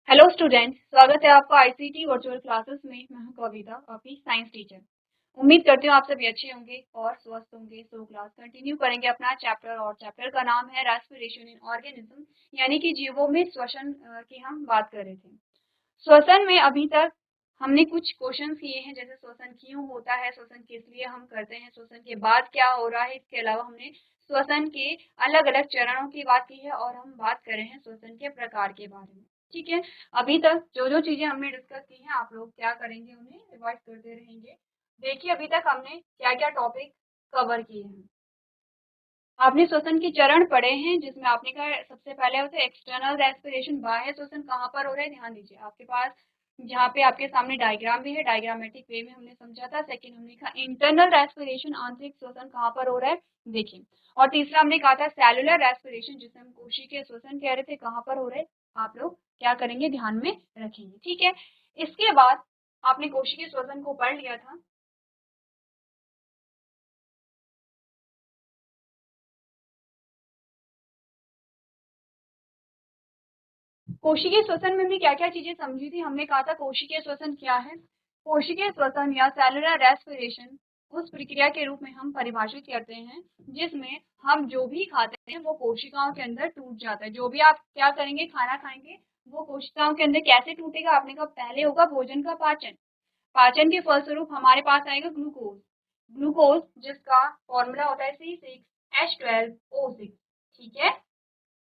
Hello student, स्वागत है आपका आईसीटी वर्चुअल क्लासेस में। मैं हूं कविता, आपकी साइंस टीचर। उम्मीद करती हूँ आप सभी अच्छे होंगे और स्वस्थ होंगे। सो क्लास कंटिन्यू करेंगे अपना चैप्टर, और चैप्टर का नाम है रेस्पिरेशन इन ऑर्गेनिज्म, यानी कि जीवों में श्वसन की हम बात कर रहे थे। श्वसन में अभी तक हमने कुछ क्वेश्चन किए हैं, जैसे श्वसन क्यों होता है, श्वसन किस लिए हम करते हैं, श्वसन के बाद क्या हो रहा है। इसके अलावा हमने श्वसन के अलग अलग चरणों की बात की है, और हम बात कर रहे हैं श्वसन के प्रकार के बारे में। ठीक है, अभी तक जो जो चीजें हमने डिस्कस की हैं, आप लोग क्या करेंगे, उन्हें रिवाइज करते रहेंगे। देखिए, अभी तक हमने क्या क्या टॉपिक कवर किए हैं। आपने श्वसन के चरण पढ़े हैं, जिसमें आपने कहा सबसे पहले होता है एक्सटर्नल रेस्पिरेशन। बाह्य श्वसन कहाँ पर हो रहा है, ध्यान दीजिए। आपके पास जहाँ पे आपके सामने डायग्राम भी है, डायग्रामेटिक वे में हमने समझा था। सेकंड हमने कहा इंटरनल रेस्पिरेशन, आंतरिक श्वसन कहाँ पर हो रहा है, देखिए। और तीसरा हमने कहा था सेलुलर रेस्पिरेशन, जिसे हम कोशिकीय श्वसन कह रहे थे, कहाँ पर हो रहे हैं। आप लोग क्या करेंगे, ध्यान में रखेंगे। ठीक है, इसके बाद आपने कोशिकीय श्वसन को पढ़ लिया था। कोशिकीय श्वसन में हमने क्या क्या चीजें समझी थी। हमने कहा था कोशिकीय श्वसन क्या है। कोशिकीय श्वसन या सेलुलर रेस्पिरेशन उस प्रक्रिया के रूप में हम परिभाषित करते हैं जिसमें हम जो भी खाते हैं वो कोशिकाओं के अंदर टूट जाता है। जो भी आप क्या करेंगे, खाना खाएंगे, वो कोशिकाओं के अंदर कैसे टूटेगा। आपने कहा पहले होगा भोजन का पाचन। पाचन के फलस्वरूप हमारे पास आएगा ग्लूकोज। ग्लूकोज जिसका फॉर्मूला होता है C6H12O6। ठीक है,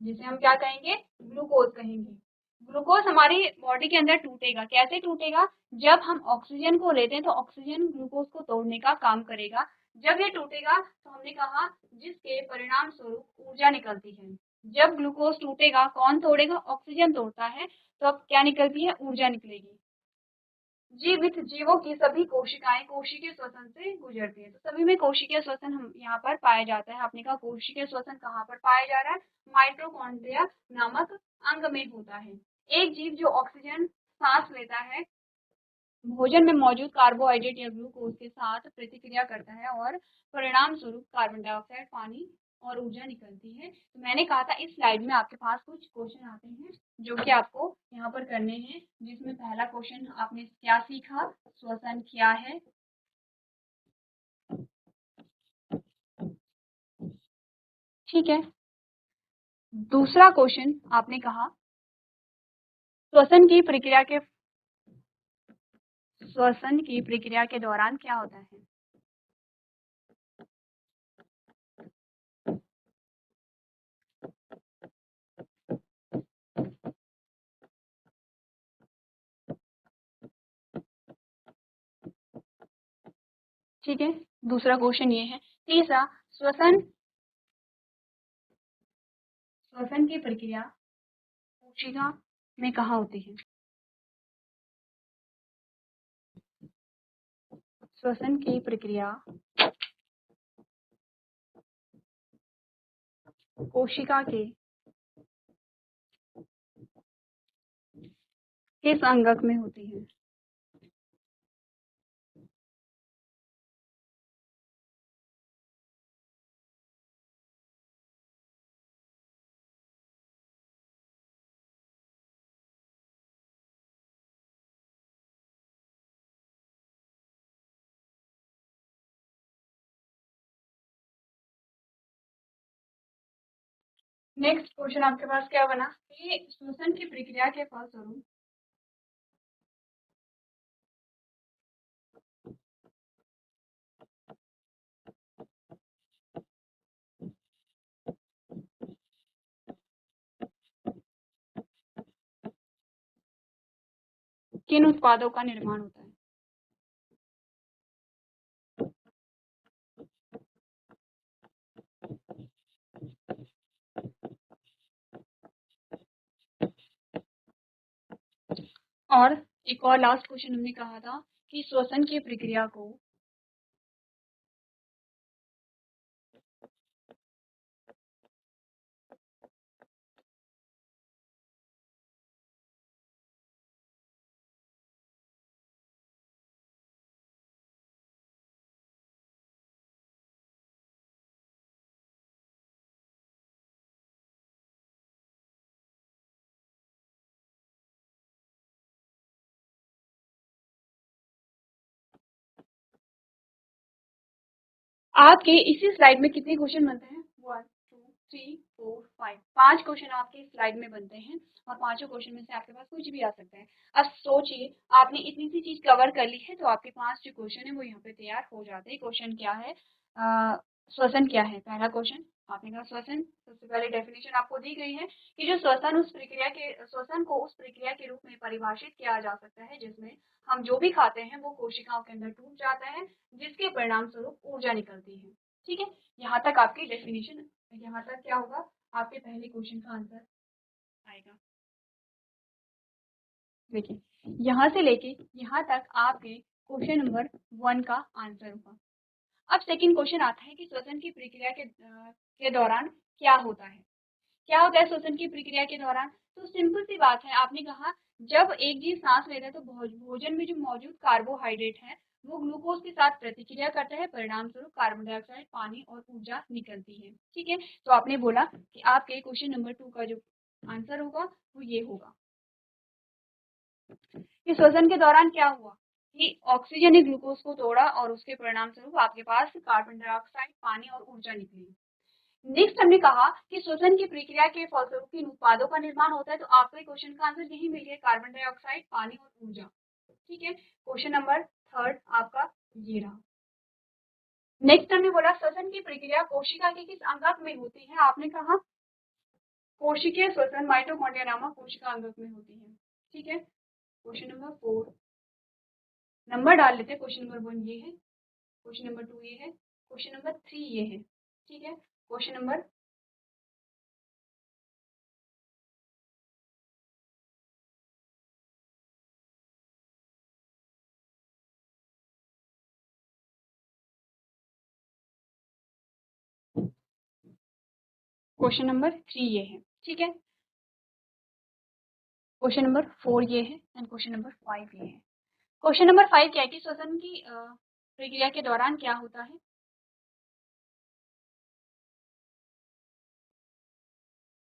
जिसे हम क्या कहेंगे, ग्लूकोज कहेंगे। ग्लूकोज हमारी बॉडी के अंदर टूटेगा। कैसे टूटेगा, जब हम ऑक्सीजन को लेते हैं तो ऑक्सीजन ग्लूकोज को तोड़ने का काम करेगा। जब ये टूटेगा तो हमने कहा जिसके परिणाम स्वरूप ऊर्जा निकलती है। जब ग्लूकोज टूटेगा, कौन तोड़ेगा, ऑक्सीजन तोड़ता है, तो अब क्या निकलती है, ऊर्जा निकलेगी। जीवित जीवों की सभी कोशिकाएं कोशिकीय श्वसन से गुजरती है। तो सभी में कोशिकीय श्वसन हम यहाँ पर पाया जाता है। आपने कहा कोशिकीय श्वसन कहाँ पर पाया जा रहा है, माइटोकॉन्ड्रिया नामक अंग में होता है। एक जीव जो ऑक्सीजन सांस लेता है, भोजन में मौजूद कार्बोहाइड्रेट या ग्लूकोज के साथ प्रतिक्रिया करता है, और परिणाम स्वरूप कार्बन डाइऑक्साइड, पानी और ऊर्जा निकलती है। तो मैंने कहा था इस स्लाइड में आपके पास कुछ क्वेश्चन आते हैं जो कि आपको यहाँ पर करने हैं। जिसमें पहला क्वेश्चन आपने क्या सीखा, श्वसन क्या है। ठीक है, दूसरा क्वेश्चन आपने कहा श्वसन की प्रक्रिया के श्वसन की प्रक्रिया के दौरान क्या होता है। ठीक है, दूसरा क्वेश्चन ये है। तीसरा, श्वसन श्वसन की प्रक्रिया कोशिका में कहाँ होती है। श्वसन की प्रक्रिया कोशिका के किस अंगक में होती है। नेक्स्ट क्वेश्चन आपके पास क्या बना कि श्वसन की प्रक्रिया के फलस्वरूप किन उत्पादों का निर्माण होता है। और एक और लास्ट क्वेश्चन हमने कहा था कि श्वसन की प्रक्रिया को आपके इसी स्लाइड में कितने क्वेश्चन बनते हैं? 1 2 3 4 5 5 क्वेश्चन आपके स्लाइड में बनते हैं और पांचों क्वेश्चन में से आपके पास कुछ भी आ सकता है। अब सोचिए आपने इतनी सी चीज कवर कर ली है तो आपके पास जो क्वेश्चन है वो यहाँ पे तैयार हो जाते हैं। क्वेश्चन क्या है? श्वसन क्या है? पहला क्वेश्चन आपने कहा श्वसन। सबसे पहले डेफिनेशन आपको दी गई है कि जो श्वसन को उस प्रक्रिया के रूप में परिभाषित किया जा सकता है जिसमें हम जो भी खाते हैं वो कोशिकाओं के अंदर टूट जाता है जिसके परिणाम स्वरूप ऊर्जा निकलती है। ठीक है, यहाँ तक आपकी डेफिनेशन, यहाँ तक क्या होगा? आपके पहले क्वेश्चन का आंसर आएगा। देखिए, यहाँ से लेके यहाँ तक आपके क्वेश्चन नंबर 1 का आंसर होगा। अब सेकंड क्वेश्चन आता है कि श्वसन की प्रक्रिया के दौरान क्या होता है? क्या होता है श्वसन की प्रक्रिया के दौरान? तो सिंपल सी बात है, आपने कहा जब एक जीव सांस लेता है तो भोजन में जो मौजूद कार्बोहाइड्रेट है वो ग्लूकोज के साथ प्रतिक्रिया करता है, परिणाम स्वरूप कार्बन डाइऑक्साइड, पानी और ऊर्जा निकलती है। ठीक है, तो आपने बोला कि आपके क्वेश्चन नंबर 2 का जो आंसर होगा वो ये होगा कि श्वसन के दौरान क्या हुआ कि ऑक्सीजन ने ग्लूकोज को तोड़ा और उसके परिणाम स्वरूप आपके पास कार्बन डाइऑक्साइड, पानी और ऊर्जा निकली। नेक्स्ट हमने कहा कि श्वसन की प्रक्रिया के फलस्वरूप इन उत्पादों का निर्माण होता है, तो आपके क्वेश्चन का आंसर यही मिल गया, कार्बन डाइऑक्साइड, पानी और ऊर्जा। ठीक है, क्वेश्चन नंबर 3 आपका ये रहा। नेक्स्ट हमने बोला श्वसन की प्रक्रिया कोशिका के किस अंगक में होती है? आपने कहा कोशिकीय श्वसन माइटोकॉन्ड्रिया नामक कोशिका अंगक में होती है। ठीक है, क्वेश्चन नंबर 4 नंबर डाल लेते हैं। क्वेश्चन नंबर 1 ये है, क्वेश्चन नंबर 2 ये है, क्वेश्चन नंबर 3 ये है। ठीक है, क्वेश्चन नंबर क्वेश्चन नंबर 3 ये है। ठीक है, क्वेश्चन नंबर 4 ये है एंड क्वेश्चन नंबर 5 ये है। क्वेश्चन नंबर 5 क्या है कि श्वसन की प्रक्रिया के दौरान क्या होता है?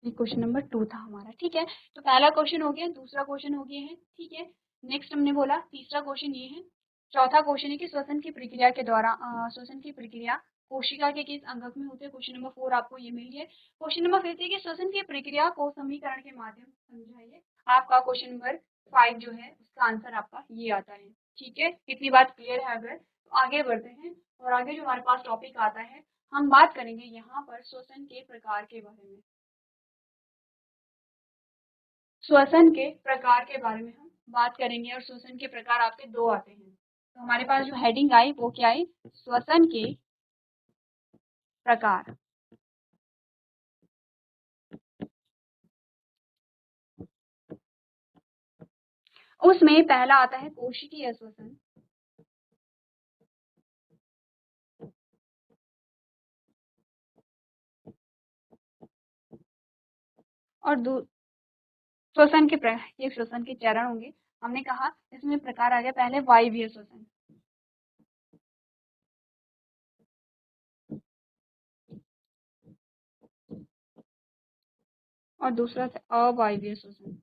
ये क्वेश्चन नंबर 2 था हमारा। ठीक है, तो पहला क्वेश्चन हो गया, दूसरा क्वेश्चन हो गया है। ठीक है, नेक्स्ट हमने बोला तीसरा क्वेश्चन ये है। चौथा क्वेश्चन है कि श्वसन की प्रक्रिया के दौरान श्वसन की प्रक्रिया कोशिका के किस अंगक में होती है? क्वेश्चन नंबर 4 आपको ये मिल गया। क्वेश्चन नंबर 5 है कि श्वसन की प्रक्रिया को समीकरण के माध्यम से समझाइए। आपका क्वेश्चन नंबर 5 जो है उसका आंसर आपका ये आता है। ठीक है, इतनी बात क्लियर है? अगर तो आगे बढ़ते हैं और आगे जो हमारे पास टॉपिक आता है हम बात करेंगे यहाँ पर श्वसन के प्रकार के बारे में। श्वसन के प्रकार के बारे में हम बात करेंगे और श्वसन के प्रकार आपके 2 आते हैं। तो हमारे पास जो हेडिंग आई वो क्या आई? श्वसन के प्रकार। उसमें पहला आता है कोशिकीय श्वसन। और ये श्वसन के चरण होंगे। हमने कहा इसमें प्रकार आ गया पहले वायवीय श्वसन, और दूसरा अवायवीय श्वसन।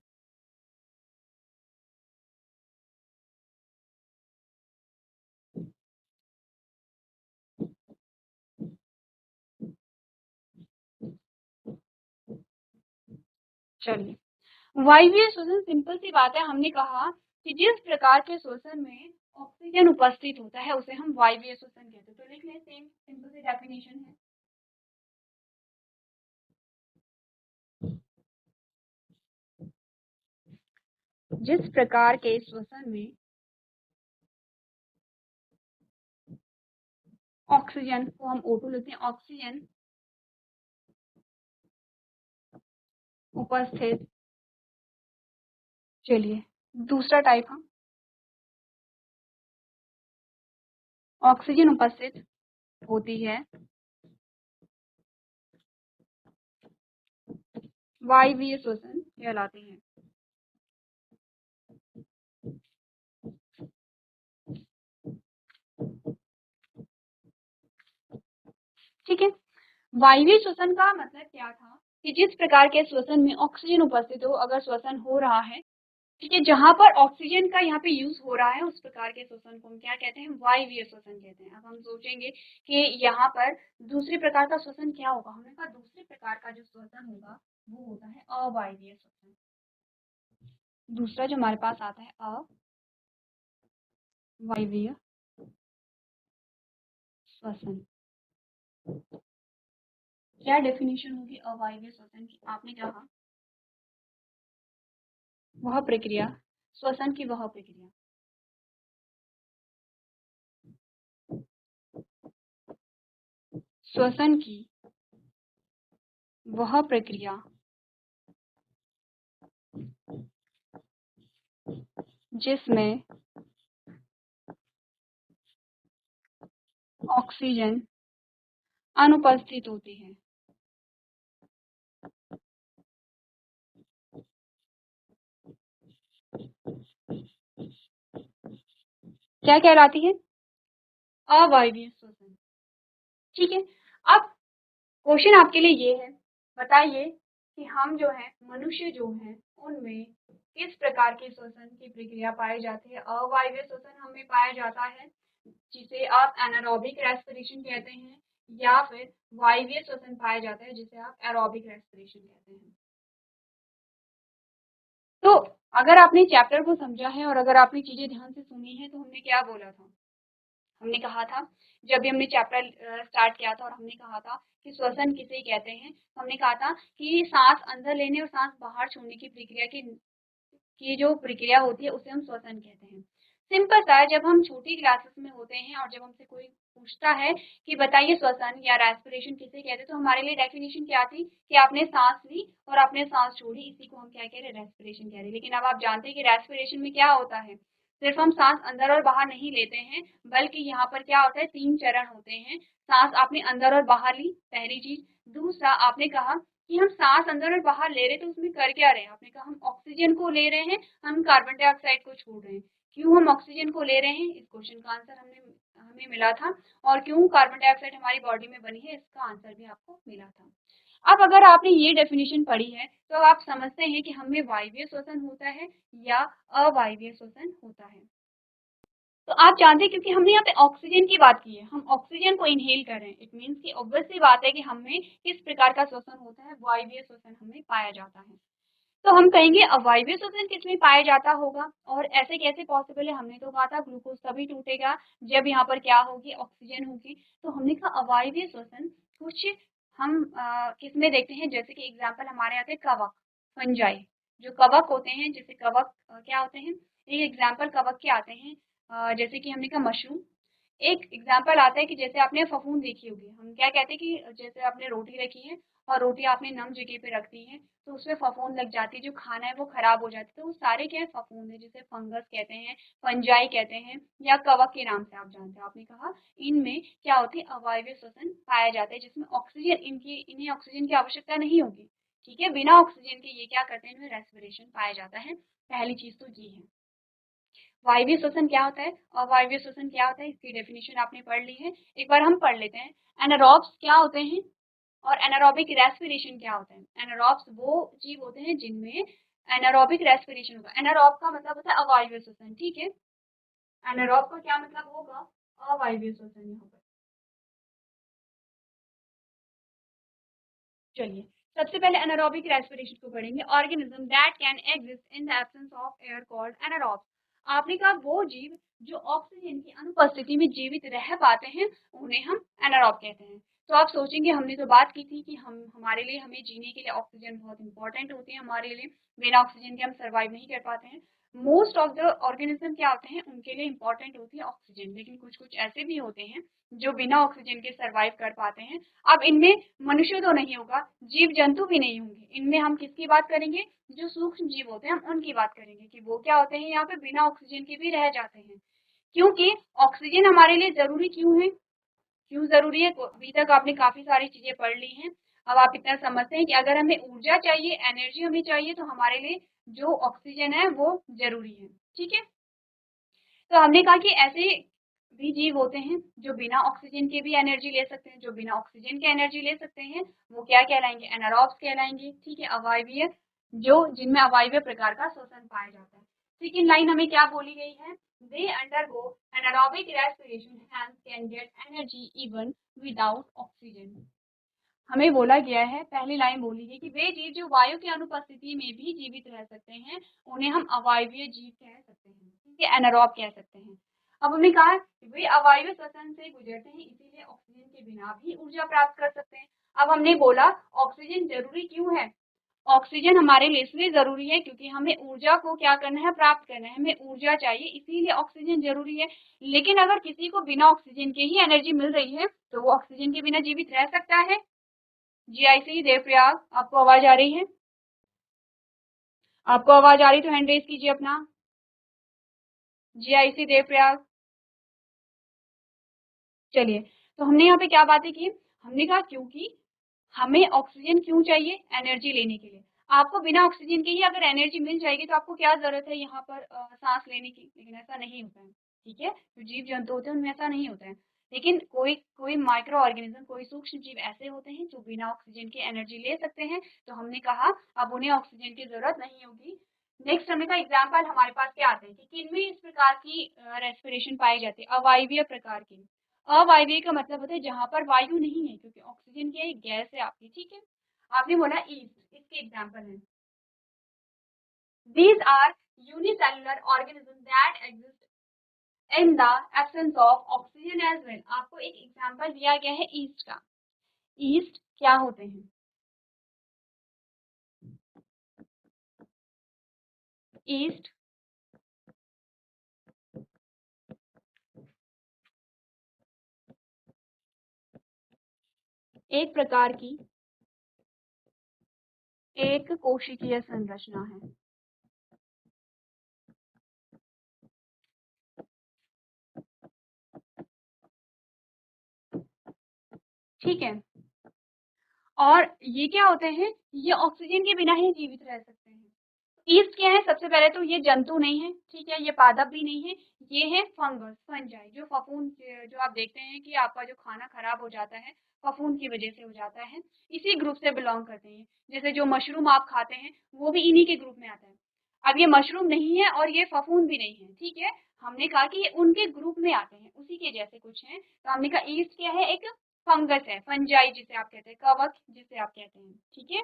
चलिए, वायवीय श्वसन सिंपल सी बात है। हमने कहा कि जिस प्रकार के श्वसन में ऑक्सीजन उपस्थित होता है उसे हम वायवीय श्वसन कहते हैं। तो लिख लें, सेम सिंपल सी डेफिनेशन है। जिस प्रकार के श्वसन में ऑक्सीजन को हम O2 लेते हैं, ऑक्सीजन उपस्थित। चलिए, दूसरा टाइप हम ऑक्सीजन उपस्थित होती है वायवीय श्वसन कहलाते हैं। ठीक है, वायवीय श्वसन का मतलब क्या था कि जिस प्रकार के श्वसन में ऑक्सीजन उपस्थित हो, अगर श्वसन हो रहा है ठीक है, जहां पर ऑक्सीजन का यहाँ पे यूज हो रहा है उस प्रकार के श्वसन को हम क्या कहते हैं, वायवीय श्वसन कहते हैं। अब हम सोचेंगे कि यहाँ पर दूसरे प्रकार का श्वसन क्या होगा, हमने कहा दूसरे प्रकार का जो श्वसन होगा वो होता है अवायवीय श्वसन। दूसरा जो हमारे पास आता है अवायवीय श्वसन। क्या डेफिनेशन होगी अवायवीय श्वसन की, आपने कहा वह प्रक्रिया, श्वसन की वह प्रक्रिया श्वसन की वह प्रक्रिया जिसमें ऑक्सीजन अनुपस्थित होती है। क्या कहलाती है, अवायवीय श्वसन। ठीक है, अब क्वेश्चन आपके लिए ये है, बताइए कि हम जो है मनुष्य जो है उनमें किस प्रकार के श्वसन की प्रक्रिया पाई जाती है। अवायवीय श्वसन हमें पाया जाता है जिसे आप एनारोबिक रेस्पिरेशन कहते हैं, या फिर वायवीय श्वसन पाया जाता है जिसे आप एरोबिक रेस्पिरेशन कहते हैं। तो अगर आपने चैप्टर को समझा है और अगर आपने चीजें ध्यान से सुनी है तो हमने क्या बोला था, हमने कहा था जब भी हमने चैप्टर स्टार्ट किया था और हमने कहा था कि श्वसन किसे कहते हैं, हमने कहा था कि सांस अंदर लेने और सांस बाहर छोड़ने की प्रक्रिया की जो प्रक्रिया होती है उसे हम श्वसन कहते हैं। सिंपल सा है, जब हम छोटी क्लासेस में होते हैं और जब हमसे कोई पूछता है कि बताइए श्वसन या रेस्पिरेशन किसे कहते हैं, तो हमारे लिए डेफिनेशन क्या थी कि आपने सांस ली और आपने सांस छोड़ी, इसी को हम क्या कह रहे हैं, रेस्पिरेशन कह रहे हैं। लेकिन अब आप जानते हैं कि रेस्पिरेशन में क्या होता है, सिर्फ हम सांस अंदर और बाहर नहीं लेते हैं, बल्कि यहाँ पर क्या होता है, 3 चरण होते हैं। सांस आपने अंदर और बाहर ली, पहली चीज। दूसरा, आपने कहा कि हम सांस अंदर और बाहर ले रहे तो उसमें कर क्या रहे हैं, आपने कहा हम ऑक्सीजन को ले रहे हैं, हम कार्बन डाइऑक्साइड को छोड़ रहे हैं। क्यों हम ऑक्सीजन को ले रहे हैं, इस क्वेश्चन का आंसर हमें मिला था, और क्यों कार्बन डाइऑक्साइड हमारी बॉडी में बनी है इसका आंसर भी आपको मिला था। अब अगर आपने ये डेफिनेशन पढ़ी है तो आप समझते हैं कि हमें वायवीय श्वसन होता है या अवायवीय श्वसन होता है। तो आप जानते हैं क्योंकि हमने यहाँ पे ऑक्सीजन की बात की है, हम ऑक्सीजन को इनहेल कर रहे हैं, इट मीन्स की ऑब्वियस सी बात है कि हमें किस प्रकार का श्वसन होता है, वायवीय श्वसन हमें पाया जाता है। तो हम कहेंगे अवायवीय श्वसन किसमें पाया जाता होगा, और ऐसे कैसे पॉसिबल है, हमने तो कहा था ग्लूकोज तभी टूटेगा जब यहाँ पर क्या होगी, ऑक्सीजन होगी। तो हमने कहा अवायवीय श्वसन कुछ हम किसमें देखते हैं, जैसे कि एग्जाम्पल हमारे आते हैं कवक, फंजाई, जो कवक होते हैं, जैसे कवक क्या होते हैं, एक एग्जाम्पल कवक के आते हैं, जैसे कि हमने कहा मशरूम। एक एग्जाम्पल आता है कि जैसे आपने फफूंद देखी होगी, हम क्या कहते हैं कि जैसे आपने रोटी रखी है और रोटी आपने नम जगह पे रख दी है तो उसमें फफूंद लग जाती है, जो खाना है वो खराब हो जाती है, तो वो सारे क्या है, फफूंद है, जिसे फंगस कहते हैं, फंजाई कहते हैं, या कवक के नाम से आप जानते हैं। आपने कहा इनमें क्या होती है, अवायवीय श्वसन पाया जाता है जिसमें ऑक्सीजन, इन्हें ऑक्सीजन की आवश्यकता नहीं होगी। ठीक है, बिना ऑक्सीजन के ये क्या करते हैं, इनमें रेस्पिरेशन पाया जाता है। पहली चीज तो ये है। वायवीय श्वसन क्या होता है, अवायवीय श्वसन क्या होता है, इसकी डेफिनेशन आपने पढ़ ली है, एक बार हम पढ़ लेते हैं। एनारोब्स क्या होते हैं और एनारोबिक रेस्पिरेशन क्या होता है। एनारोब्स वो जीव होते हैं जिनमें एनारोबिक रेस्पिरेशन होगा। एनारोब का मतलब होता है अवायवीय श्वसन, ठीक है, एनारोब का क्या मतलब होगा, अवायवीय श्वसन। यहाँ पर चलिए सबसे पहले एनारोबिक रेस्पिरेशन को पढ़ेंगे। Organism that can exist in the absence of air called anaerobes. आपने कहा वो जीव जो ऑक्सीजन की अनुपस्थिति में जीवित रह पाते हैं उन्हें हम एनारोब कहते हैं। तो आप सोचेंगे हमने तो बात की थी कि हम हमारे लिए, हमें जीने के लिए ऑक्सीजन बहुत इंपॉर्टेंट होती है हमारे लिए, बिना ऑक्सीजन के हम सर्वाइव नहीं कर पाते हैं। मोस्ट ऑफ द ऑर्गेनिज्म क्या होते हैं, उनके लिए इंपॉर्टेंट होती है ऑक्सीजन, लेकिन कुछ कुछ ऐसे भी होते हैं जो बिना ऑक्सीजन के सर्वाइव कर पाते हैं। अब इनमें मनुष्य तो नहीं होगा, जीव जंतु भी नहीं होंगे, इनमें हम किसकी बात करेंगे, जो सूक्ष्म जीव होते हैं हम उनकी बात करेंगे कि वो क्या होते हैं, यहाँ पे बिना ऑक्सीजन के भी रह जाते हैं। क्योंकि ऑक्सीजन हमारे लिए जरूरी क्यों है, क्यों जरूरी है, अभी तक आपने काफी सारी चीजें पढ़ ली हैं। अब आप इतना समझते हैं कि अगर हमें ऊर्जा चाहिए, एनर्जी हमें चाहिए, तो हमारे लिए जो ऑक्सीजन है वो जरूरी है। ठीक है, तो हमने कहा कि ऐसे भी जीव होते हैं जो बिना ऑक्सीजन के भी एनर्जी ले सकते हैं, जो बिना ऑक्सीजन के एनर्जी ले सकते हैं वो क्या कहलाएंगे, एनारोब्स कहलाएंगे। ठीक है, अवायवीय जो जिनमें अवायवीय प्रकार का श्वसन पाया जाता है। सेकेंड लाइन हमें क्या बोली गई है? They undergo anaerobic respiration hence can get energy even without oxygen. हमें बोला गया है, पहली लाइन बोली गई कि वे जीव जो वायु की अनुपस्थिति में भी जीवित रह सकते हैं उन्हें हम अवायवीय जीव कह सकते हैं, ठीक है, एनारोब कह सकते हैं। अब हमने कहा वे अवायवीय श्वसन से गुजरते हैं, इसीलिए ऑक्सीजन के बिना भी ऊर्जा प्राप्त कर सकते हैं। अब हमने बोला ऑक्सीजन जरूरी क्यों है? ऑक्सीजन हमारे लिए इसलिए जरूरी है क्योंकि हमें ऊर्जा को क्या करना है, प्राप्त करना है, हमें ऊर्जा चाहिए, इसीलिए ऑक्सीजन जरूरी है। लेकिन अगर किसी को बिना ऑक्सीजन के ही एनर्जी मिल रही है तो वो ऑक्सीजन के बिना जीवित रह सकता है? जीआईसी देवप्रयाग, आपको आवाज आ रही है? आपको आवाज आ रही तो हैंड रेज कीजिए अपना। जीआईसी देवप्रयाग। चलिए, तो हमने यहाँ पे क्या बातें की? हमने कहा क्योंकि हमें ऑक्सीजन क्यों चाहिए? एनर्जी लेने के लिए। आपको बिना ऑक्सीजन के ही अगर एनर्जी मिल जाएगी तो आपको क्या जरूरत है यहाँ पर सांस लेने की? लेकिन ऐसा नहीं होता है, ठीक है। जो जीव जंतु होते हैं उनमें ऐसा नहीं होता है। लेकिन कोई कोई माइक्रो ऑर्गेनिज्म, कोई सूक्ष्म जीव ऐसे होते हैं जो बिना ऑक्सीजन के एनर्जी ले सकते हैं, तो हमने कहा अब उन्हें ऑक्सीजन की जरूरत नहीं होगी। नेक्स्ट हमने कहा एग्जाम्पल हमारे पास क्या आते हैं कि किनमें इस प्रकार की रेस्पिरेशन पाई जाती है? अवायवीय प्रकार की। अवायवीय का मतलब होता है जहां पर वायु नहीं है, क्योंकि ऑक्सीजन क्या है, गैस है आपकी, ठीक है। आपने बोला ईस्ट, इसके एग्जाम्पल है these are unicellular organisms that exist in the absence of oxygen as well. आपको एक एग्जाम्पल दिया गया है ईस्ट का। ईस्ट क्या होते हैं? ईस्ट एक प्रकार की एक कोशिकीय संरचना है, ठीक है। और ये क्या होते हैं? ये ऑक्सीजन के बिना ही जीवित रह सकते हैं। ईस्ट क्या है? सबसे पहले तो ये जंतु नहीं है, ठीक है, ये पादप भी नहीं है, ये है फंगस, फंजाई, जो फफूंद, जो आप देखते हैं कि आपका जो खाना खराब हो जाता है फफूंद की वजह से हो जाता है, इसी ग्रुप से बिलोंग करते हैं। जैसे जो मशरूम आप खाते हैं वो भी इन्हीं के ग्रुप में आता है। अब ये मशरूम नहीं है और ये फफूंद भी नहीं है, ठीक है। हमने कहा कि ये उनके ग्रुप में आते हैं, उसी के जैसे कुछ हैं। तो हमने कहा ईस्ट क्या है? एक फंगस है, फंजाई जिसे आप कहते हैं, कवक जिसे आप कहते हैं, ठीक है।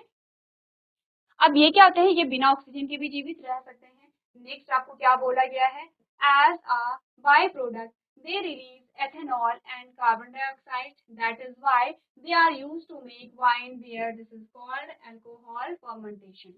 अब ये क्या होते हैं? ये बिना ऑक्सीजन के भी जीवित रह सकते हैं। नेक्स्ट आपको क्या बोला गया है? As a by product they release ethanol and carbon dioxide, that is why they are used to make wine beer, this is called alcohol fermentation.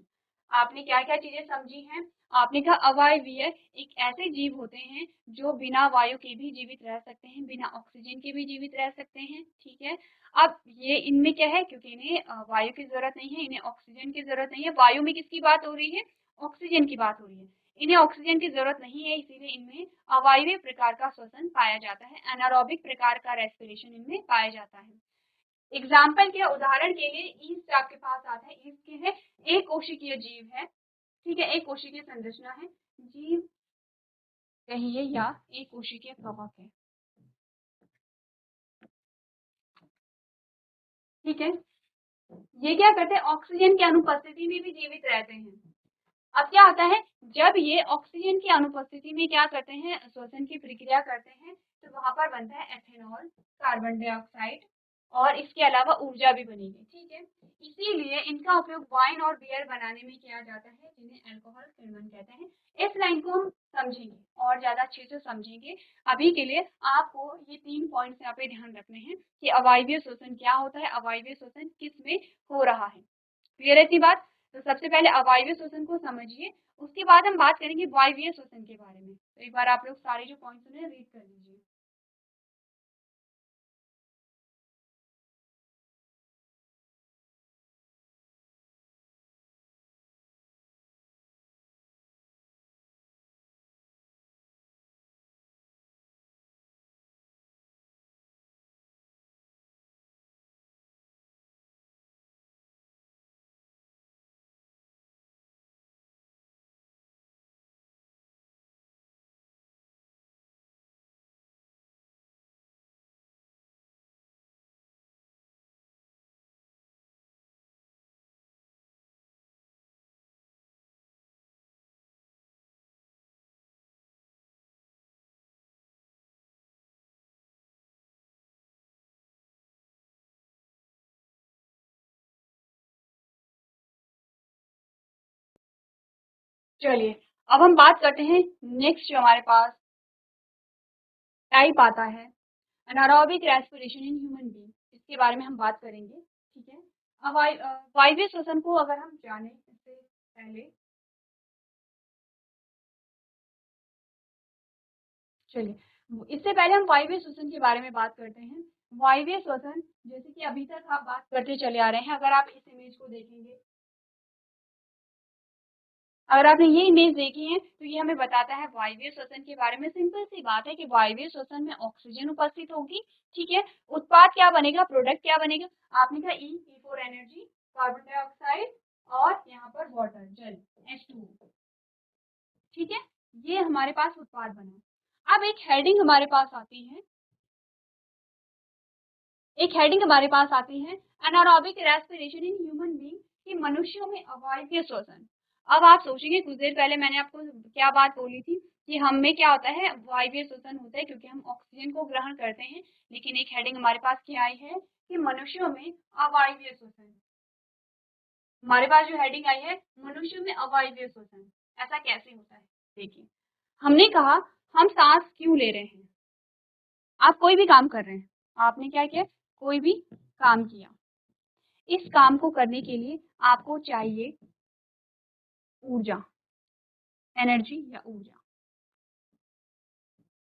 आपने क्या क्या चीजें समझी हैं? आपने कहा अवायवीय एक ऐसे जीव होते हैं जो बिना वायु के भी जीवित रह सकते हैं, बिना ऑक्सीजन के भी जीवित रह सकते हैं, ठीक है। अब ये इनमें क्या है? क्योंकि इन्हें वायु की जरूरत नहीं है, इन्हें ऑक्सीजन की जरूरत नहीं है। वायु में किसकी बात हो रही है? ऑक्सीजन की बात हो रही है। इन्हें ऑक्सीजन की जरूरत नहीं है, इसीलिए इनमें अवायवीय प्रकार का श्वसन पाया जाता है, एनारोबिक प्रकार का रेस्पिरेशन इनमें पाया जाता है। एग्जाम्पल के उदाहरण के लिए ईस्ट आपके पास आता है। ईस्ट के है एक कोशिकीय जीव है, ठीक है, एक कोशिकीय संरचना है, जीव कहिए या एक कोशिकीय कवक है, ठीक है। ये क्या करते हैं? ऑक्सीजन की अनुपस्थिति में भी जीवित रहते हैं। अब क्या होता है? जब ये ऑक्सीजन की अनुपस्थिति में क्या करते हैं, श्वसन की प्रक्रिया करते हैं, तो वहां पर बनता है एथेनॉल, कार्बन डाइऑक्साइड, और इसके अलावा ऊर्जा भी बनेगी, ठीक है। इसीलिए इनका उपयोग वाइन और बियर बनाने में किया जाता है, जिन्हें अल्कोहल फर्मेंट कहते हैं। इस लाइन को हम समझेंगे और ज्यादा अच्छे से समझेंगे। अभी के लिए आपको ये 3 पॉइंट्स यहाँ पे ध्यान रखने हैं कि अवायवीय श्वसन क्या होता है, अवायवीय श्वसन किस में हो रहा है। क्लियर है इतनी बात? तो सबसे पहले अवायवीय श्वसन को समझिए, उसके बाद हम बात करेंगे वायवीय श्वसन के बारे में। तो एक बार आप लोग सारे जो पॉइंट्स सुने रीड कर लीजिए। चलिए अब हम बात करते हैं नेक्स्ट जो हमारे पास टाइप आता है anaerobic respiration in human being, इसके बारे में हम बात करेंगे। ठीक है, अब वायवीय श्वसन को अगर हम जाने इससे पहले, चलिए इससे पहले हम वायवीय श्वसन के बारे में बात करते हैं। वायवीय श्वसन जैसे कि अभी तक आप बात करते चले आ रहे हैं, अगर आप इस इमेज को देखेंगे, अगर आपने ये इमेज देखी है तो ये हमें बताता है वायवीय श्वसन के बारे में। सिंपल सी बात है कि वायवीय श्वसन में ऑक्सीजन उपस्थित होगी। ठीक है, उत्पाद क्या बनेगा, प्रोडक्ट क्या बनेगा, आपने कहा E for energy, carbon dioxide और यहाँ पर वाटर, जल, H2O। ठीक है, ये हमारे पास उत्पाद बना। अब एक हेडिंग हमारे पास आती है, anaerobic respiration in human being, कि मनुष्यों में अवायवीय श्वसन। अब आप सोचेंगे कुछ देर पहले मैंने आपको क्या बात बोली थी कि हम में क्या होता है, वायवीय श्वसन होता है क्योंकि हम ऑक्सीजन को ग्रहण करते हैं। लेकिन एक हेडिंग हमारे पास क्या आई है कि मनुष्यों में अवायवीय श्वसन। हमारे पास जो हेडिंग आई है मनुष्यों में अवायवीय श्वसन, ऐसा कैसे होता है देखिए। हमने कहा हम सांस क्यों ले रहे हैं, आप कोई भी काम कर रहे हैं, आपने क्या किया, कोई भी काम किया, इस काम को करने के लिए आपको चाहिए ऊर्जा, एनर्जी या ऊर्जा।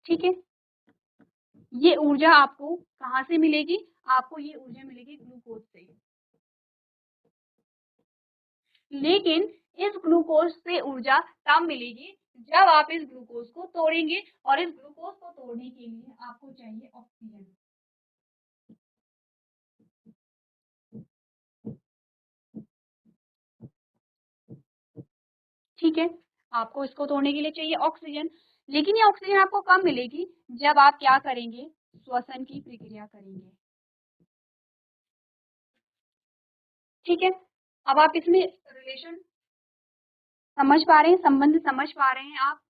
ठीक है, ये ऊर्जा आपको कहाँ से मिलेगी, आपको ये ऊर्जा मिलेगी ग्लूकोज से। लेकिन इस ग्लूकोज से ऊर्जा तब मिलेगी जब आप इस ग्लूकोज को तोड़ेंगे, और इस ग्लूकोज को तोड़ने के लिए आपको चाहिए ऑक्सीजन। ठीक है, आपको इसको तोड़ने के लिए चाहिए ऑक्सीजन। लेकिन ये ऑक्सीजन आपको कब मिलेगी, जब आप क्या करेंगे, श्वसन की प्रक्रिया करेंगे। ठीक है, अब आप इसमें रिलेशन समझ पा रहे हैं, संबंध समझ पा रहे हैं आप।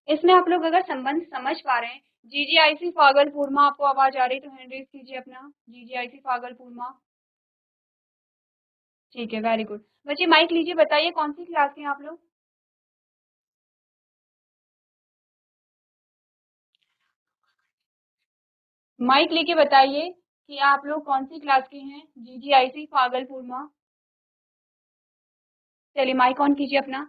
इसमें आप लोग अगर संबंध समझ पा रहे हैं, जीजीआईसी फागलपुर में आपको आवाज आ रही है तो हैंड रेज कीजिए अपना, जीजीआईसी फागलपुर में। ठीक है, वेरी गुड बच्चे, माइक लीजिए, बताइए कौन सी क्लास के हैं आप लोग। माइक लेके बताइए कि आप लोग कौन सी क्लास के हैं, जीजीआईसी फागलपुर में। चलिए माइक ऑन कीजिए अपना।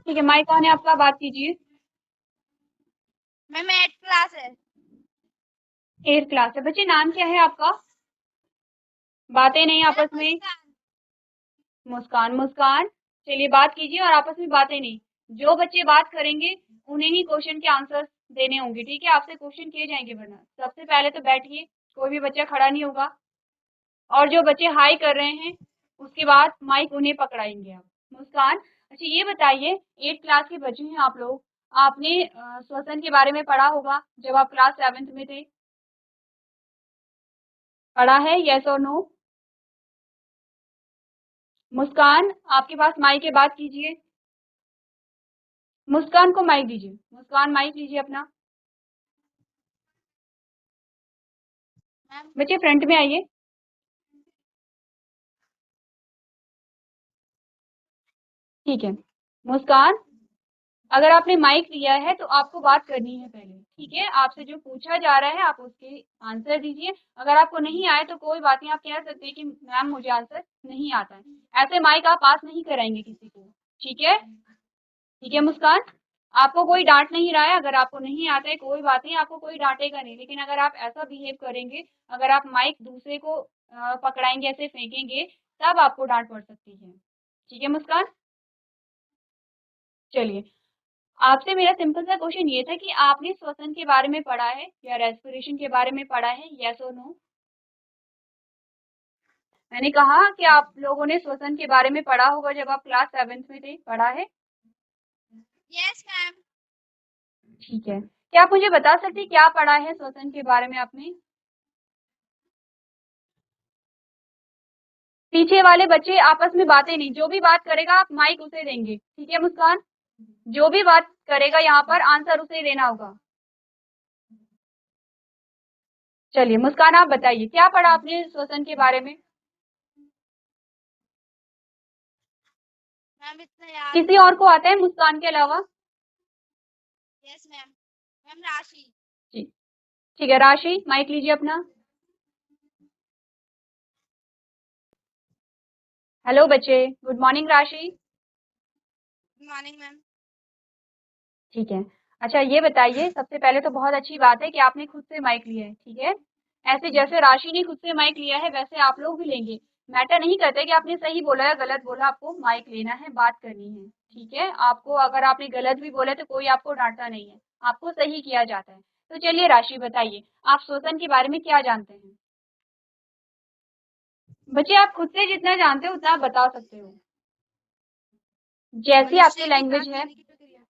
ठीक है, माइक ऑन है आपका, बात कीजिए। मैम 8th क्लास है। 8th क्लास है बच्चे, नाम क्या है आपका, बातें नहीं आपस में। मुस्कान, मुस्कान, चलिए बात कीजिए और आपस में बातें नहीं। जो बच्चे बात करेंगे उन्हें ही क्वेश्चन के आंसर देने होंगे। ठीक है, आपसे क्वेश्चन किए जाएंगे, वरना सबसे पहले तो बैठिए, कोई भी बच्चा खड़ा नहीं होगा। और जो बच्चे हाई कर रहे हैं उसके बाद माइक उन्हें पकड़ाएंगे आप। मुस्कान, अच्छा ये बताइए 8th क्लास के बच्चे हैं आप लोग, आपने श्वसन के बारे में पढ़ा होगा जब आप क्लास 7th में थे, पढ़ा है, यस और नो। मुस्कान, आपके पास माइक है, बात कीजिए। मुस्कान को माइक दीजिए, मुस्कान माइक लीजिए अपना। मैम बच्चे फ्रंट में आइए। ठीक है, मुस्कान, अगर आपने माइक लिया है तो आपको बात करनी है पहले। ठीक है, आपसे जो पूछा जा रहा है आप उसके आंसर दीजिए। अगर आपको नहीं आए तो कोई बात नहीं, आप कह सकते हैं कि मैम मुझे आंसर नहीं आता है। ऐसे माइक आप पास नहीं कराएंगे किसी को। ठीक है, ठीक है मुस्कान, आपको कोई डांट नहीं रहा है, अगर आपको नहीं आता है कोई बात नहीं, आपको कोई डांटेगा नहीं। लेकिन अगर आप ऐसा बिहेव करेंगे, अगर आप माइक दूसरे को पकड़ाएंगे, ऐसे फेंकेंगे, तब आपको डांट पड़ सकती है। ठीक है मुस्कान, चलिए आपसे मेरा सिंपल सा क्वेश्चन ये था कि आपने श्वसन के बारे में पढ़ा है या रेस्पिरेशन के बारे में पढ़ा है, यस और नो। मैंने कहा कि आप लोगों ने श्वसन के बारे में पढ़ा होगा जब आप क्लास 7th में थे, पढ़ा है। Yes ma'am. ठीक है, क्या आप मुझे बता सकते हैं क्या पढ़ा है श्वसन के बारे में आपने। पीछे वाले बच्चे आपस में बातें नहीं, जो भी बात करेगा आप माइक उसे देंगे। ठीक है मुस्कान, जो भी बात करेगा यहाँ पर आंसर उसे ही देना होगा। चलिए मुस्कान, आप बताइए क्या पढ़ा आपने श्वसन के बारे में? मैम इतना याद किसी और को आता है मुस्कान के अलावा? Yes ma'am. मैम राशि। जी ठीक है, राशि माइक लीजिए अपना। हेलो बच्चे, गुड मॉर्निंग राशि। Good morning ma'am. ठीक है, अच्छा ये बताइए, सबसे पहले तो बहुत अच्छी बात है कि आपने खुद से माइक लिया है, ठीक है। ऐसे जैसे राशि ने खुद से माइक लिया है वैसे आप लोग भी लेंगे। मैटर नहीं करते कि आपने सही बोला या गलत बोला, आपको माइक लेना है, बात करनी है, ठीक है। आपको अगर आपने गलत भी बोला तो कोई आपको डांटता नहीं है, आपको सही किया जाता है। तो चलिए राशि बताइए, आप श्वसन के बारे में क्या जानते हैं? बच्चे आप खुद से जितना जानते हो उतना आप बता सकते हो, जैसी आपकी मनुष्य की लैंग्वेज सांस है। लेने की प्रक्रिया।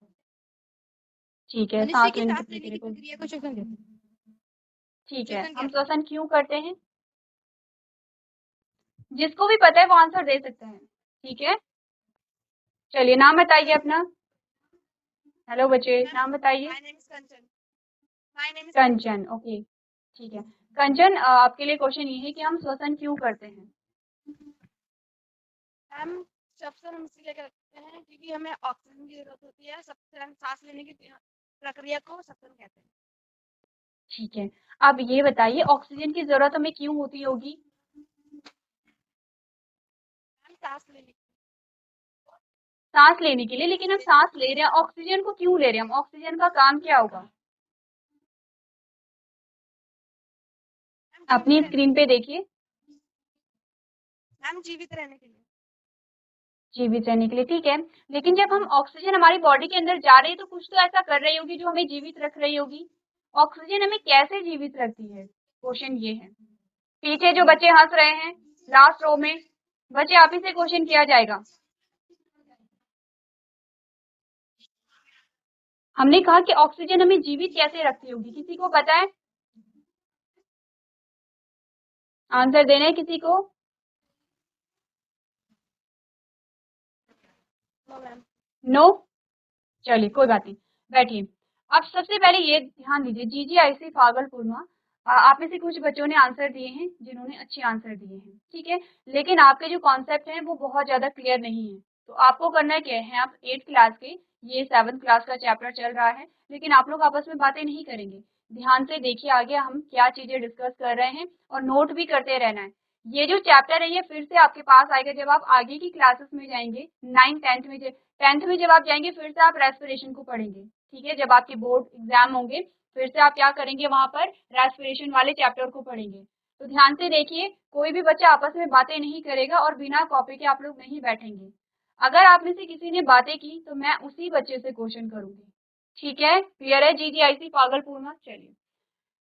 ठीक है, मनुष्य सांस की लेने की सांस लेने प्रक्रिया की को, प्रक्रिया को श्वसन कहते हैं। ठीक है। श्वसन हम कहते हैं। श्वसन क्यों करते हैं? जिसको भी पता है वो आंसर दे सकता है, ठीक है। चलिए नाम बताइए अपना। हेलो बच्चे, मैम नाम बताइए। My name is Kanchan. My name is Kanchan. Kanchan, okay ठीक है। कंचन, आपके लिए क्वेश्चन ये है कि हम श्वसन क्यों करते हैं? हम श्वसन हम इसलिए करते हैं क्योंकि हमें ऑक्सीजन की जरूरत होती है। सबसे हम सांस लेने की प्रक्रिया को श्वसन कहते हैं। ठीक है, अब ये बताइए ऑक्सीजन की जरूरत हमें क्यों होती होगी? हम सांस लेने सांस लेने के लिए, लेकिन हम सांस ले रहे हैं, ऑक्सीजन को क्यों ले रहे हैं हम? ऑक्सीजन का काम क्या होगा? हम जीवित अपनी रहने के स्क्रीन लिए। पे देखिए। हम जीवित रहने के लिए। जीवित रहने के लिए, ठीक है। लेकिन जब हम ऑक्सीजन हमारी बॉडी के अंदर जा रही है तो कुछ तो ऐसा कर रही होगी जो हमें जीवित रख रही होगी। ऑक्सीजन हमें कैसे जीवित रखती है, क्वेश्चन ये है। पीछे जो बच्चे हंस रहे हैं लास्ट रो में, बच्चे आप ही से क्वेश्चन किया जाएगा। हमने कहा कि ऑक्सीजन हमें जीवित कैसे रखती होगी, किसी को पता है? आंसर देना है किसी को? No ma'am. नो, चलिए कोई बात नहीं, बैठिए। अब सबसे पहले ये ध्यान दीजिए, जीजीआईसी भागलपुर में आप में से कुछ बच्चों ने आंसर दिए हैं जिन्होंने अच्छे आंसर दिए हैं, ठीक है। लेकिन आपके जो कॉन्सेप्ट हैं वो बहुत ज्यादा क्लियर नहीं है। तो आपको करना क्या है, आप 8th क्लास के, ये 7th क्लास का चैप्टर चल रहा है, लेकिन आप लोग आपस में बातें नहीं करेंगे। ध्यान से देखिए आगे हम क्या चीजें डिस्कस कर रहे हैं और नोट भी करते रहना है। ये जो चैप्टर है ये फिर से आपके पास आएगा जब आप आगे की क्लासेस में जाएंगे, 9th 10th में। 10th में जब आप जाएंगे फिर से आप रेस्पिरेशन को पढ़ेंगे, ठीक है। जब आपके बोर्ड एग्जाम होंगे फिर से आप क्या करेंगे, वहां पर रेस्पिरेशन वाले चैप्टर को पढ़ेंगे। तो ध्यान से देखिए, कोई भी बच्चा आपस में बातें नहीं करेगा और बिना कॉपी के आप लोग नहीं बैठेंगे। अगर आप में से किसी ने बातें की तो मैं उसी बच्चे से क्वेश्चन करूंगी, ठीक है। क्लियर है? जीजीआईसी भागलपुर में। चलिए,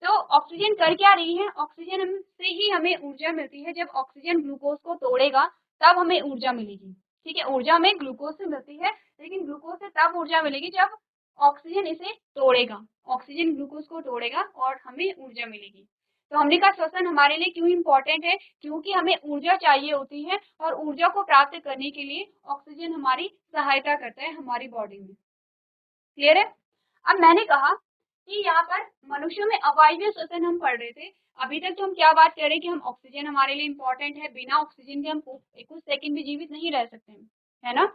तो ऑक्सीजन कर क्या रही है? ऑक्सीजन से ही हमें ऊर्जा मिलती है। जब ऑक्सीजन ग्लूकोज को तोड़ेगा तब हमें ऊर्जा मिलेगी, ठीक है। ऊर्जा हमें ग्लूकोज से मिलती है, लेकिन ग्लूकोज से तब ऊर्जा मिलेगी जब ऑक्सीजन इसे तोड़ेगा। ऑक्सीजन ग्लूकोज को तोड़ेगा और हमें ऊर्जा मिलेगी। तो हमने कहा श्वसन हमारे लिए क्यों इंपॉर्टेंट है, क्योंकि हमें ऊर्जा चाहिए होती है और ऊर्जा को प्राप्त करने के लिए ऑक्सीजन हमारी सहायता करता है हमारी बॉडी में। क्लियर है? अब मैंने कहा कि यहाँ पर मनुष्यों में अवायवीय श्वसन हम पढ़ रहे थे। अभी तक तो हम क्या बात कर रहे हैं कि हम ऑक्सीजन हमारे लिए इंपॉर्टेंट है, बिना ऑक्सीजन के हम कुछ सेकंड भी जीवित नहीं रह सकते हैं, है ना।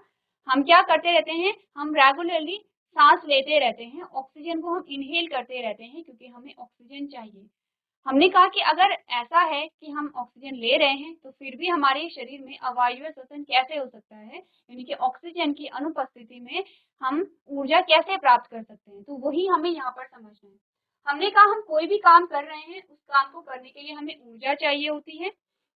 हम क्या करते रहते हैं, हम रेगुलरली सांस लेते रहते हैं, ऑक्सीजन को हम इनहेल करते रहते हैं क्योंकि हमें ऑक्सीजन चाहिए। हमने कहा कि अगर ऐसा है कि हम ऑक्सीजन ले रहे हैं तो फिर भी हमारे शरीर में अवायवीय श्वसन कैसे हो सकता है, यानी कि ऑक्सीजन की अनुपस्थिति में हम ऊर्जा कैसे प्राप्त कर सकते हैं। तो वही हमें यहाँ पर समझना है। हमने कहा हम कोई भी काम कर रहे हैं उस काम को करने के लिए हमें ऊर्जा चाहिए होती है।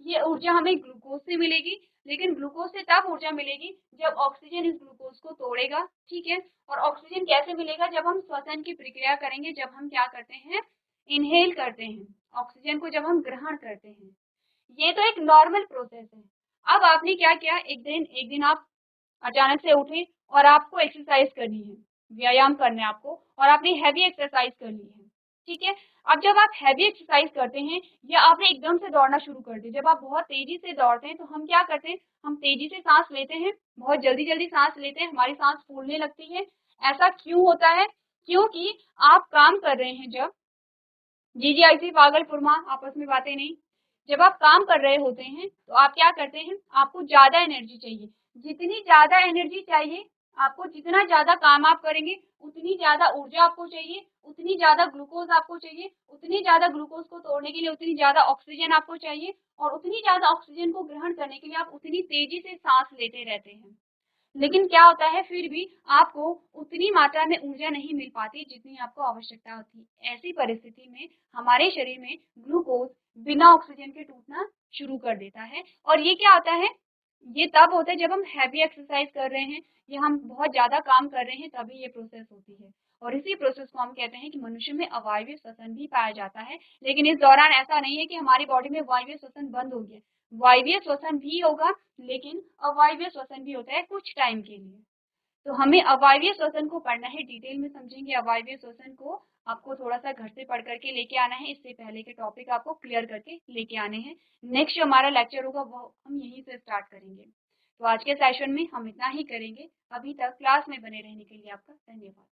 ये ऊर्जा हमें ग्लूकोज से मिलेगी, लेकिन ग्लूकोज से तब ऊर्जा मिलेगी जब ऑक्सीजन इस ग्लूकोज को तोड़ेगा, ठीक है। और ऑक्सीजन कैसे मिलेगा, जब हम श्वसन की प्रक्रिया करेंगे, जब हम क्या करते हैं, इनहेल करते हैं ऑक्सीजन को, जब हम ग्रहण करते हैं। ये तो एक नॉर्मल प्रोसेस है। अब आपने क्या किया, एक दिन आप अचानक से उठे और आपको एक्सरसाइज करनी है, व्यायाम करना है आपको, और आपने हैवी एक्सरसाइज कर ली है, ठीक है। अब जब आप हैवी एक्सरसाइज करते हैं या आपने एकदम से दौड़ना शुरू कर दिया, जब आप बहुत तेजी से दौड़ते हैं तो हम क्या करते हैं, हम तेजी से सांस लेते हैं, बहुत जल्दी जल्दी सांस लेते हैं, हमारी सांस फूलने लगती है। ऐसा क्यों होता है? क्योंकि आप काम कर रहे हैं जब, जी जी ऐसी पागलपुर माँ आपस में बातें नहीं, जब आप काम कर रहे होते हैं तो आप क्या करते हैं, आपको ज्यादा एनर्जी चाहिए। जितनी ज्यादा एनर्जी चाहिए आपको, जितना ज्यादा काम आप करेंगे उतनी ज्यादा ऊर्जा आपको चाहिए, उतनी ज्यादा ग्लूकोज आपको चाहिए, उतनी ज्यादा ग्लूकोज को तोड़ने के लिए उतनी ज्यादा ऑक्सीजन आपको चाहिए, और उतनी ज्यादा ऑक्सीजन को ग्रहण करने के लिए आप उतनी तेजी से सांस लेते रहते हैं। लेकिन क्या होता है, फिर भी आपको उतनी मात्रा में ऊर्जा नहीं मिल पाती जितनी आपको आवश्यकता होती है। ऐसी परिस्थिति में हमारे शरीर में ग्लूकोज बिना ऑक्सीजन के टूटना शुरू कर देता है। और ये क्या होता है, ये तब होता है जब हम हैवी एक्सरसाइज कर रहे हैं या हम बहुत ज्यादा काम कर रहे हैं, तभी ये प्रोसेस होती है। और इसी प्रोसेस को हम कहते हैं कि मनुष्य में अवायवीय श्वसन भी पाया जाता है। लेकिन इस दौरान ऐसा नहीं है कि हमारी बॉडी में वायवीय श्वसन बंद हो गया, वायवीय श्वसन भी होगा, लेकिन अवायवीय श्वसन भी होता है कुछ टाइम के लिए। तो हमें अवायवीय श्वसन को पढ़ना है, डिटेल में समझेंगे अवायवीय श्वसन को। आपको थोड़ा सा घर से पढ़ करके लेके आना है, इससे पहले के टॉपिक आपको क्लियर करके लेके आने हैं। नेक्स्ट जो हमारा लेक्चर होगा वो हम यहीं से स्टार्ट करेंगे। तो आज के सेशन में हम इतना ही करेंगे। अभी तक क्लास में बने रहने के लिए आपका धन्यवाद।